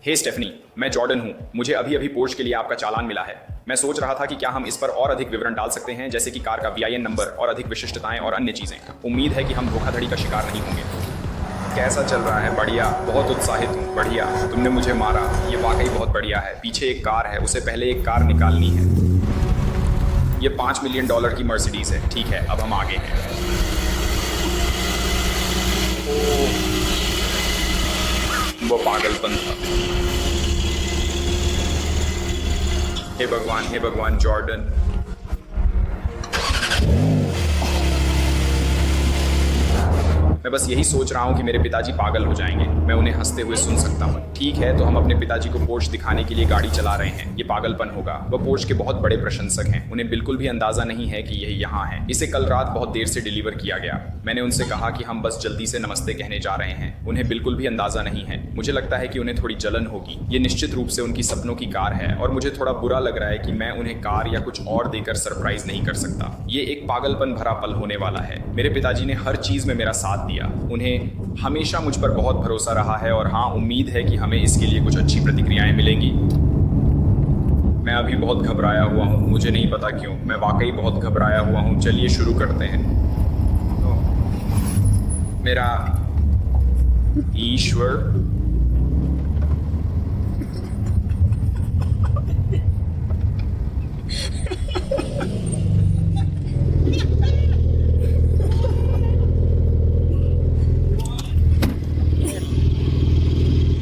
हे Stephanie, मैं Jordan हूँ। मुझे अभी अभी पोर्श के लिए आपका चालान मिला है। मैं सोच रहा था कि क्या हम इस पर और अधिक विवरण डाल सकते हैं, जैसे कि कार का VIN नंबर और अधिक विशिष्टताएं और अन्य चीज़ें। उम्मीद है कि हम धोखाधड़ी का शिकार नहीं होंगे। कैसा चल रहा है? बढ़िया, बहुत उत्साहित हूँ। बढ़िया, तुमने मुझे मारा, ये वाकई बहुत बढ़िया है। पीछे एक कार है, उसे पहले एक कार निकालनी है। ये $5 मिलियन की मर्सिडीज है। ठीक है, अब हम आगे हैं। वो पागलपन था। हे भगवान जॉर्डन। मैं बस यही सोच रहा हूँ कि मेरे पिताजी पागल हो जाएंगे। मैं उन्हें हंसते हुए सुन सकता हूँ। ठीक है, तो हम अपने पिताजी को पोर्श दिखाने के लिए गाड़ी चला रहे हैं। ये पागलपन होगा। वह पोर्श के बहुत बड़े प्रशंसक हैं। उन्हें बिल्कुल भी अंदाजा नहीं है कि यह यहाँ है। इसे कल रात बहुत देर से डिलीवर किया गया। मैंने उनसे कहा कि हम बस जल्दी से नमस्ते कहने जा रहे हैं। उन्हें बिल्कुल भी अंदाजा नहीं है। मुझे लगता है कि उन्हें थोड़ी जलन होगी। ये निश्चित रूप से उनकी सपनों की कार है और मुझे थोड़ा बुरा लग रहा है कि मैं उन्हें कार या कुछ और देकर सरप्राइज नहीं कर सकता। ये एक पागलपन भरा पल होने वाला है। मेरे पिताजी ने हर चीज में मेरा साथ दिया। उन्हें हमेशा मुझ पर बहुत भरोसा रहा है और हाँ, उम्मीद है कि हमें इसके लिए कुछ अच्छी प्रतिक्रियाएं मिलेंगी। मैं अभी बहुत घबराया हुआ हूँ। मुझे नहीं पता क्यों, मैं वाकई बहुत घबराया हुआ हूँ। चलिए शुरू करते हैं। मेरा ईश्वर,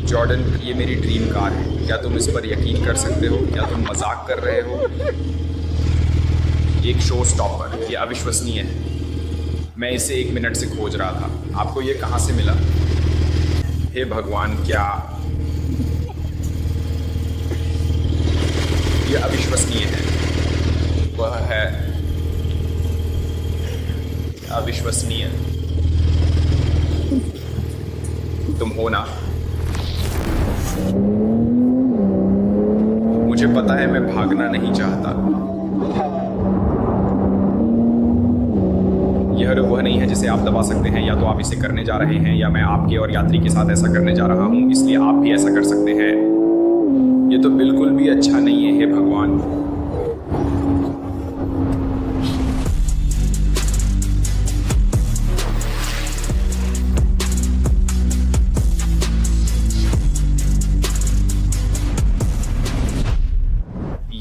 जॉर्डन, ये मेरी ड्रीम कार है। क्या तुम इस पर यकीन कर सकते हो? क्या तुम मजाक कर रहे हो? एक शो स्टॉपर, ये अविश्वसनीय है। मैं इसे 1 मिनट से खोज रहा था। आपको ये कहाँ से मिला? हे भगवान, क्या ये अविश्वसनीय है? वह है अविश्वसनीय। तुम हो ना? मुझे पता है, मैं भागना नहीं चाहता। यह वह नहीं है जिसे आप दबा सकते हैं। या तो आप इसे करने जा रहे हैं या मैं आपके और यात्री के साथ ऐसा करने जा रहा हूं, इसलिए आप भी ऐसा कर सकते हैं। ये तो बिल्कुल भी अच्छा नहीं है। हे भगवान।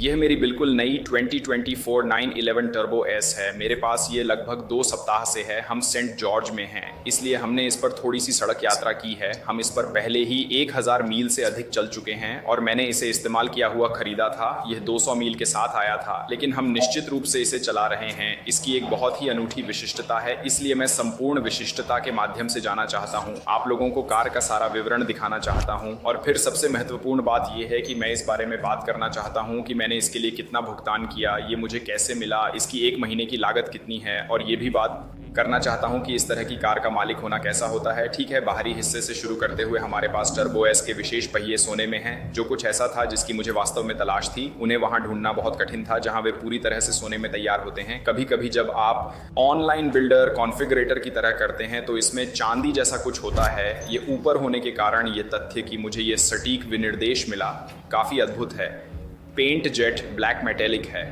यह मेरी बिल्कुल नई 2024 911 टर्बो S है। मेरे पास ये लगभग 2 सप्ताह से है। हम सेंट जॉर्ज में हैं, इसलिए हमने इस पर थोड़ी सी सड़क यात्रा की है। हम इस पर पहले ही 1000 मील से अधिक चल चुके हैं और मैंने इसे इस्तेमाल किया हुआ खरीदा था। यह 200 मील के साथ आया था, लेकिन हम निश्चित रूप से इसे चला रहे हैं। इसकी एक बहुत ही अनूठी विशिष्टता है, इसलिए मैं संपूर्ण विशिष्टता के माध्यम से जाना चाहता हूँ। आप लोगों को कार का सारा विवरण दिखाना चाहता हूँ और फिर सबसे महत्वपूर्ण बात यह है कि मैं इस बारे में बात करना चाहता हूँ कि मैंने इसके लिए कितना भुगतान किया, ये मुझे कैसे मिला, इसकी 1 महीने की लागत कितनी है, और ये भी बात करना चाहता हूं कि इस तरह की कार का मालिक होना कैसा होता है। ठीक है, बाहरी हिस्से से शुरू करते हुए हमारे पास टर्बो S के विशेष पहिए सोने में हैं, जो कुछ ऐसा था जिसकी मुझे वास्तव में तलाश थी। उन्हें वहां ढूंढना बहुत कठिन था जहां वे पूरी तरह से सोने में तैयार होते हैं। कभी कभी जब आप ऑनलाइन बिल्डर कॉन्फ़िगरेटर की तरह करते हैं तो इसमें चांदी जैसा कुछ होता है। ये ऊपर होने के कारण ये तथ्य कि मुझे ये सटीक विनिर्देश मिला काफ़ी अद्भुत है। पेंट जेट ब्लैक मेटेलिक है,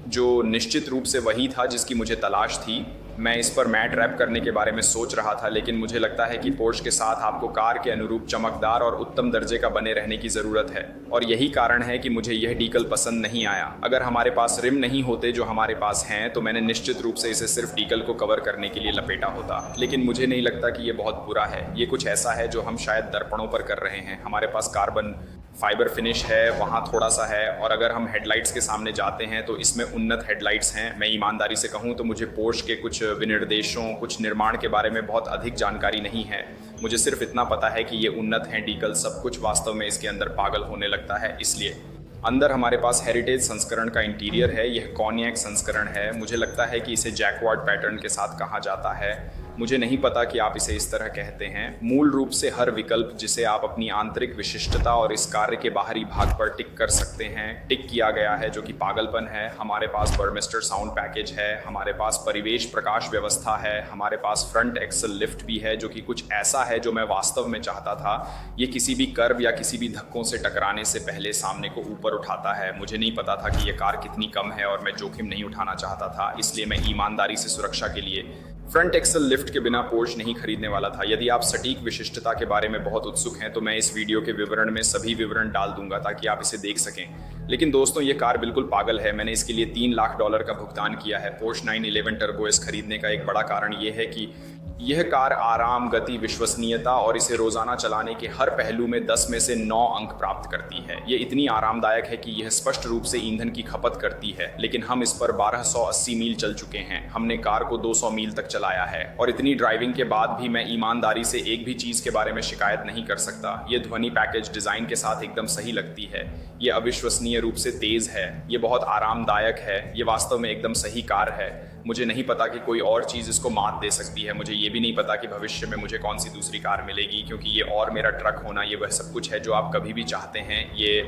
जो निश्चित रूप से वही था जिसकी मुझे तलाश थी। मैं इस पर मैट रैप करने के बारे में सोच रहा था, लेकिन मुझे लगता है कि पोर्श के साथ आपको कार के अनुरूप चमकदार और उत्तम दर्जे का बने रहने की ज़रूरत है, और यही कारण है कि मुझे यह डीकल पसंद नहीं आया। अगर हमारे पास रिम नहीं होते जो हमारे पास हैं, तो मैंने निश्चित रूप से इसे सिर्फ डीकल को कवर करने के लिए लपेटा होता, लेकिन मुझे नहीं लगता कि ये बहुत बुरा है। ये कुछ ऐसा है जो हम शायद दर्पणों पर कर रहे हैं। हमारे पास कार्बन फाइबर फिनिश है, वहाँ थोड़ा सा है, और अगर हम हेडलाइट्स के सामने जाते हैं तो इसमें उन्नत हेडलाइट्स हैं। मैं ईमानदारी से कहूँ तो मुझे पोर्श के कुछ विनिर्देशों, कुछ निर्माण के बारे में बहुत अधिक जानकारी नहीं है। मुझे सिर्फ इतना पता है कि ये उन्नत हैं डीकल, सब कुछ वास्तव में इसके अंदर पागल होने लगता है। इसलिए अंदर हमारे पास हेरिटेज संस्करण का इंटीरियर है। यह कॉन्यैक संस्करण है। मुझे लगता है कि इसे जैकवार्ड पैटर्न के साथ कहा जाता है। मुझे नहीं पता कि आप इसे इस तरह कहते हैं। मूल रूप से हर विकल्प जिसे आप अपनी आंतरिक विशिष्टता और इस कार्य के बाहरी भाग पर टिक कर सकते हैं, टिक किया गया है, जो कि पागलपन है। हमारे पास बर्मिस्टर साउंड पैकेज है, हमारे पास परिवेश प्रकाश व्यवस्था है, हमारे पास फ्रंट एक्सल लिफ्ट भी है, जो कि कुछ ऐसा है जो मैं वास्तव में चाहता था। ये किसी भी कर्व या किसी भी धक्कों से टकराने से पहले सामने को ऊपर उठाता है। मुझे नहीं पता था कि यह कार कितनी कम है और मैं जोखिम नहीं उठाना चाहता था, इसलिए मैं ईमानदारी से सुरक्षा के लिए फ्रंट एक्सल लिफ्ट के बिना पोर्श नहीं खरीदने वाला था। यदि आप सटीक विशिष्टता के बारे में बहुत उत्सुक हैं तो मैं इस वीडियो के विवरण में सभी विवरण डाल दूंगा ताकि आप इसे देख सकें। लेकिन दोस्तों, ये कार बिल्कुल पागल है। मैंने इसके लिए $3 लाख का भुगतान किया है। पोर्श 911 टर्बो एस खरीदने का एक बड़ा कारण ये है कि यह कार आराम, गति, विश्वसनीयता और इसे रोजाना चलाने के हर पहलू में 10 में से 9 अंक प्राप्त करती है। ये इतनी आरामदायक है कि यह स्पष्ट रूप से ईंधन की खपत करती है, लेकिन हम इस पर 1280 मील चल चुके हैं। हमने कार को 200 मील तक चलाया है और इतनी ड्राइविंग के बाद भी मैं ईमानदारी से एक भी चीज के बारे में शिकायत नहीं कर सकता। ये ध्वनि पैकेज डिजाइन के साथ एकदम सही लगती है। ये अविश्वसनीय रूप से तेज है। ये बहुत आरामदायक है। ये वास्तव में एकदम सही कार है। मुझे नहीं पता कि कोई और चीज़ इसको मात दे सकती है। मुझे ये भी नहीं पता कि भविष्य में मुझे कौन सी दूसरी कार मिलेगी, क्योंकि ये और मेरा ट्रक होना, ये वह सब कुछ है जो आप कभी भी चाहते हैं। ये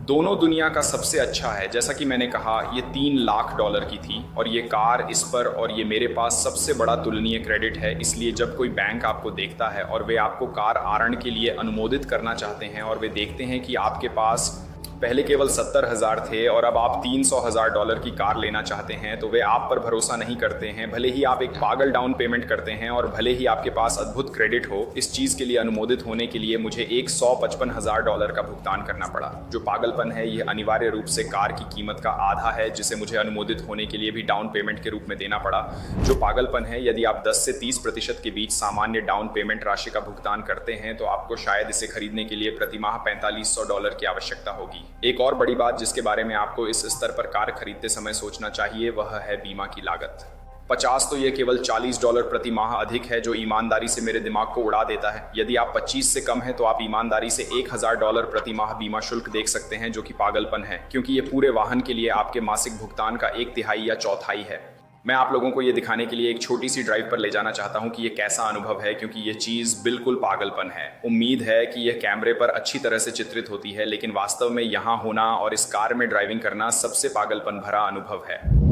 दोनों दुनिया का सबसे अच्छा है। जैसा कि मैंने कहा, ये $3 लाख की थी और ये कार इस पर और ये मेरे पास सबसे बड़ा तुलनीय क्रेडिट है। इसलिए जब कोई बैंक आपको देखता है और वे आपको कार आरण के लिए अनुमोदित करना चाहते हैं और वे देखते हैं कि आपके पास पहले केवल 70,000 थे और अब आप $300,000 की कार लेना चाहते हैं, तो वे आप पर भरोसा नहीं करते हैं। भले ही आप एक पागल डाउन पेमेंट करते हैं और भले ही आपके पास अद्भुत क्रेडिट हो, इस चीज़ के लिए अनुमोदित होने के लिए मुझे $155,000 का भुगतान करना पड़ा। जो पागलपन है, यह अनिवार्य रूप से कार की कीमत का आधा है, जिसे मुझे अनुमोदित होने के लिए भी डाउन पेमेंट के रूप में देना पड़ा। जो पागलपन है, यदि आप 10 से 30% के बीच सामान्य डाउन पेमेंट राशि का भुगतान करते हैं तो आपको शायद इसे खरीदने के लिए प्रति माह $4500 की आवश्यकता होगी। एक और बड़ी बात जिसके बारे में आपको इस स्तर पर कार खरीदते समय सोचना चाहिए, वह है बीमा की लागत। 50 तो ये केवल $40 प्रति माह अधिक है, जो ईमानदारी से मेरे दिमाग को उड़ा देता है। यदि आप 25 से कम है तो आप ईमानदारी से $1000 प्रति माह बीमा शुल्क देख सकते हैं, जो कि पागलपन है, क्योंकि ये पूरे वाहन के लिए आपके मासिक भुगतान का 1/3 या 1/4 है। मैं आप लोगों को ये दिखाने के लिए एक छोटी सी ड्राइव पर ले जाना चाहता हूँ कि ये कैसा अनुभव है, क्योंकि ये चीज़ बिल्कुल पागलपन है। उम्मीद है कि यह कैमरे पर अच्छी तरह से चित्रित होती है, लेकिन वास्तव में यहाँ होना और इस कार में ड्राइविंग करना सबसे पागलपन भरा अनुभव है।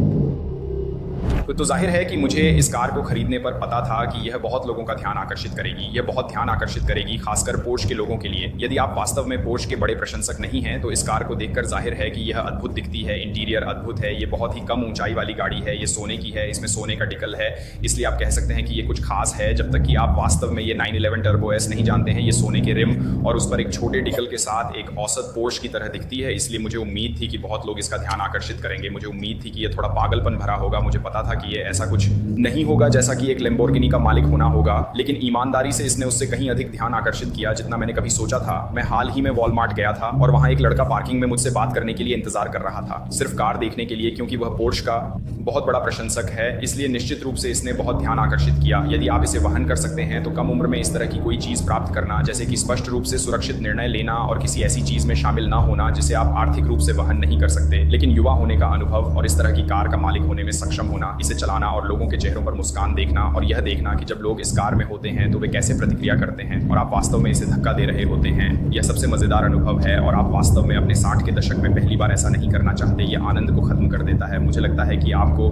तो जाहिर है कि मुझे इस कार को खरीदने पर पता था कि यह बहुत लोगों का ध्यान आकर्षित करेगी। यह बहुत ध्यान आकर्षित करेगी, खासकर पोर्श के लोगों के लिए। यदि आप वास्तव में पोर्श के बड़े प्रशंसक नहीं हैं तो इस कार को देखकर जाहिर है कि यह अद्भुत दिखती है। इंटीरियर अद्भुत है। ये बहुत ही कम ऊंचाई वाली गाड़ी है। ये सोने की है, इसमें सोने का डिकल है, इसलिए आप कह सकते हैं कि ये कुछ खास है। जब तक कि आप वास्तव में ये 911 टर्बो एस नहीं जानते हैं। ये सोने के रिम और उस पर एक छोटे डिकल के साथ एक औसत पोर्श की तरह दिखती है, इसलिए मुझे उम्मीद थी कि बहुत लोग इसका ध्यान आकर्षित करेंगे। मुझे उम्मीद थी कि यह थोड़ा पागलपन भरा होगा। मुझे पता था कि ये ऐसा कुछ नहीं होगा जैसा कि एक लैम्बोर्गिनी का मालिक होना होगा, लेकिन ईमानदारी से इसने उससे कहीं अधिक ध्यान आकर्षित किया जितना मैंने कभी सोचा था। मैं हाल ही में वॉलमार्ट गया था और वहां एक लड़का पार्किंग में मुझसे बात करने के लिए इंतजार कर रहा था, सिर्फ कार देखने के लिए, क्योंकि वह पोर्श का बहुत बड़ा प्रशंसक है। इसलिए निश्चित रूप से इसने बहुत ध्यान आकर्षित किया। यदि आप इसे वहन कर सकते हैं तो कम उम्र में इस तरह की कोई चीज प्राप्त करना, जैसे कि स्पष्ट रूप से सुरक्षित निर्णय लेना और किसी ऐसी चीज में शामिल ना होना जिसे आप आर्थिक रूप से वहन नहीं कर सकते, लेकिन युवा होने का अनुभव और इस तरह की कार का मालिक होने में सक्षम होना, इसे चलाना और लोगों के चेहरों पर मुस्कान देखना और यह देखना कि जब लोग इस कार में होते हैं तो वे कैसे प्रतिक्रिया करते हैं और आप वास्तव में इसे धक्का दे रहे होते हैं, यह सबसे मजेदार अनुभव है। और आप वास्तव में अपने 60 के दशक में पहली बार ऐसा नहीं करना चाहते। यह आनंद को खत्म कर देता है। मुझे लगता है कि आपको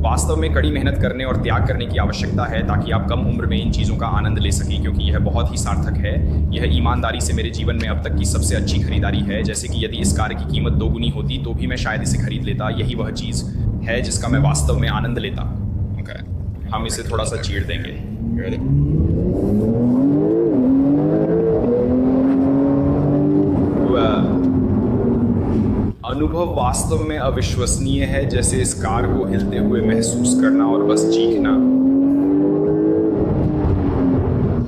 वास्तव में कड़ी मेहनत करने और त्याग करने की आवश्यकता है ताकि आप कम उम्र में इन चीज़ों का आनंद ले सकें, क्योंकि यह बहुत ही सार्थक है। यह ईमानदारी से मेरे जीवन में अब तक की सबसे अच्छी खरीदारी है। जैसे कि यदि इस कार की कीमत दोगुनी होती तो भी मैं शायद इसे खरीद लेता। यही वह चीज़ है जिसका मैं वास्तव में आनंद लेता। हम इसे थोड़ा सा चीड़ देंगे। अनुभव वास्तव में अविश्वसनीय है, जैसे इस कार को हिलते हुए महसूस करना और बस चीखना।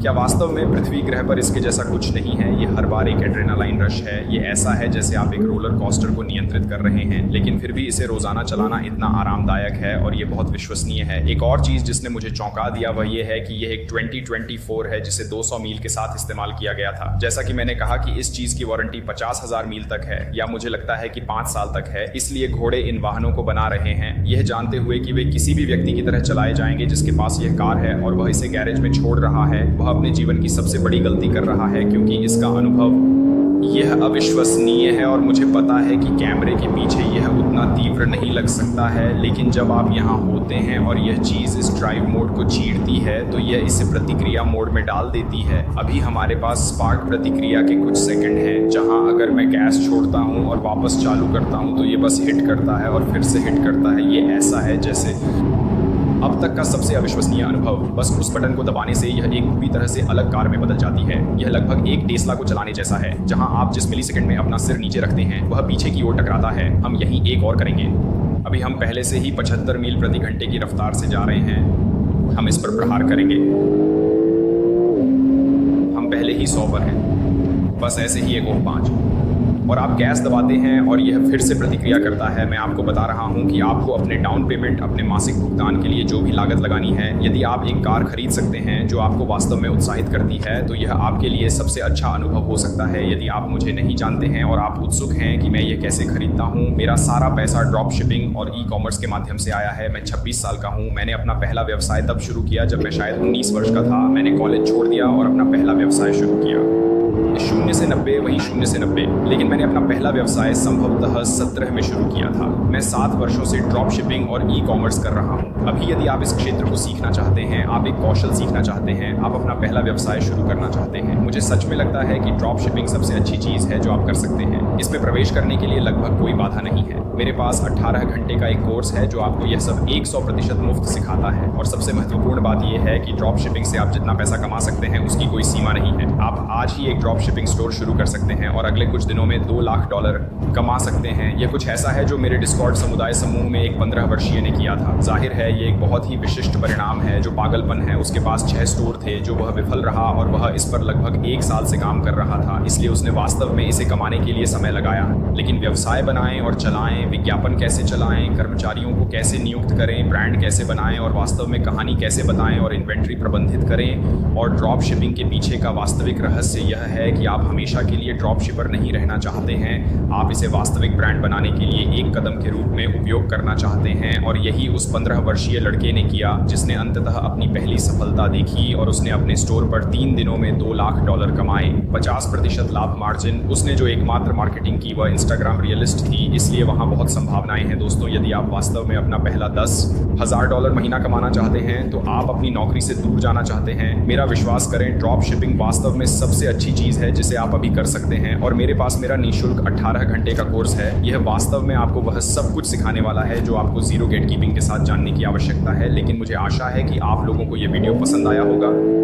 क्या वास्तव में पृथ्वी ग्रह पर इसके जैसा कुछ नहीं है? ये हर बार एक एड्रेनालाइन रश है। ये ऐसा है जैसे आप एक रोलर कोस्टर को नियंत्रित कर रहे हैं, लेकिन फिर भी इसे रोजाना चलाना इतना आरामदायक है और ये बहुत विश्वसनीय है। एक और चीज जिसने मुझे चौंका दिया वह ये है कि यह एक 2024 है जिसे 200 मील के साथ इस्तेमाल किया गया था। जैसा कि मैंने कहा कि इस चीज की वारंटी 50,000 मील तक है, या मुझे लगता है कि 5 साल तक है। इसलिए घोड़े इन वाहनों को बना रहे हैं यह जानते हुए कि वे किसी भी व्यक्ति की तरह चलाए जाएंगे जिसके पास यह कार है और वह इसे गैरेज में छोड़ रहा है। वह अपने जीवन की सबसे बड़ी गलती कर रहा है, क्योंकि इसका अनुभव यह अविश्वसनीय है। और मुझे पता है कि कैमरे के पीछे यह उतना तीव्र नहीं लग सकता है, लेकिन जब आप यहाँ होते हैं और यह चीज़ इस ड्राइव मोड को चीरती है तो यह इसे प्रतिक्रिया मोड में डाल देती है। अभी हमारे पास स्पार्क प्रतिक्रिया के कुछ सेकंड हैं, जहाँ अगर मैं गैस छोड़ता हूँ और वापस चालू करता हूँ तो ये बस हिट करता है और फिर से हिट करता है। ये ऐसा है जैसे अब तक का सबसे अविश्वसनीय अनुभव। बस उस बटन को दबाने से यह एक पूरी तरह से अलग कार में बदल जाती है। यह लगभग एक टेस्ला को चलाने जैसा है, जहां आप जिस मिलीसेकंड में अपना सिर नीचे रखते हैं वह पीछे की ओर टकराता है। हम यहीं एक और करेंगे। अभी हम पहले से ही 75 मील प्रति घंटे की रफ्तार से जा रहे हैं। हम इस पर प्रहार करेंगे। हम पहले ही 100 पर हैं। बस ऐसे ही एक और 5 और आप गैस दबाते हैं और यह फिर से प्रतिक्रिया करता है। मैं आपको बता रहा हूं कि आपको अपने डाउन पेमेंट, अपने मासिक भुगतान के लिए जो भी लागत लगानी है, यदि आप एक कार खरीद सकते हैं जो आपको वास्तव में उत्साहित करती है तो यह आपके लिए सबसे अच्छा अनुभव हो सकता है। यदि आप मुझे नहीं जानते हैं और आप उत्सुक हैं कि मैं ये कैसे खरीदता हूँ, मेरा सारा पैसा ड्रॉप शिपिंग और ई कॉमर्स के माध्यम से आया है। मैं 26 साल का हूँ। मैंने अपना पहला व्यवसाय तब शुरू किया जब मैं शायद 19 वर्ष का था। मैंने कॉलेज छोड़ दिया और अपना पहला व्यवसाय शुरू किया। 0 से 90 वही 0 से 90, लेकिन मैंने अपना पहला व्यवसाय संभवतः 17 में शुरू किया था। मैं 7 वर्षों से ड्रॉप शिपिंग और ई कॉमर्स कर रहा हूँ। अभी यदि आप इस क्षेत्र को सीखना चाहते हैं, आप एक कौशल सीखना चाहते हैं, आप अपना पहला व्यवसाय शुरू करना चाहते हैं, मुझे सच में लगता है कि ड्रॉप शिपिंग सबसे अच्छी चीज़ है जो आप कर सकते हैं। इसमें प्रवेश करने के लिए लगभग कोई बाधा नहीं है। मेरे पास 18 घंटे का एक कोर्स है जो आपको यह सब 100% मुफ्त सिखाता है। और सबसे महत्वपूर्ण बात यह है कि ड्रॉप शिपिंग से आप जितना पैसा कमा सकते हैं उसकी कोई सीमा नहीं है। आप आज ही एक ड्रॉप शिपिंग स्टोर शुरू कर सकते हैं और अगले कुछ दिनों में $2 लाख कमा सकते हैं। यह कुछ ऐसा है जो मेरे डिस्कॉर्ड समुदाय समूह में एक 15 वर्षीय ने किया था। जाहिर है ये एक बहुत ही विशिष्ट परिणाम है। जो पागलपन है, उसके पास 6 स्टोर थे जो वह विफल रहा और वह इस पर लगभग 1 साल से काम कर रहा था। इसलिए उसने वास्तव में इसे कमाने के लिए समय लगाया। लेकिन व्यवसाय बनाएं और चलाएं, विज्ञापन कैसे चलाएं, कर्मचारियों को कैसे नियुक्त करें, ब्रांड कैसे बनाएं और वास्तव में कहानी कैसे बताएं और इन्वेंट्री प्रबंधित करें। और ड्रॉप शिपिंग के पीछे का वास्तविक रहस्य यह है कि आप हमेशा के लिए ड्रॉप शिपर नहीं रहना चाहते हैं। आप इसे वास्तविक ब्रांड बनाने के लिए एक कदम के रूप में उपयोग करना चाहते हैं। और यही उस 15 वर्षीय लड़के ने किया जिसने अंततः अपनी पहली सफलता देखी और उसने अपने स्टोर पर 3 दिनों में $2 लाख कमाए। 50% लाभ मार्जिन। उसने जो एकमात्र मार्केटिंग की वह इंस्टाग्राम रियलिस्ट थी, इसलिए वहाँ बहुत संभावनाएं हैं। दोस्तों, यदि आप वास्तव में अपना पहला $10,000 महीना कमाना चाहते हैं तो आप अपनी नौकरी से दूर जाना चाहते हैं, मेरा विश्वास करें, ड्रॉप शिपिंग वास्तव में सबसे अच्छी चीज़ है जिसे आप अभी कर सकते हैं। और मेरे पास मेरा निःशुल्क 18 घंटे का कोर्स है। यह वास्तव में आपको वह सब कुछ सिखाने वाला है जो आपको जीरो गेट कीपिंग के साथ जानने की आवश्यकता है। लेकिन मुझे आशा है कि आप लोगों को यह वीडियो पसंद आया होगा।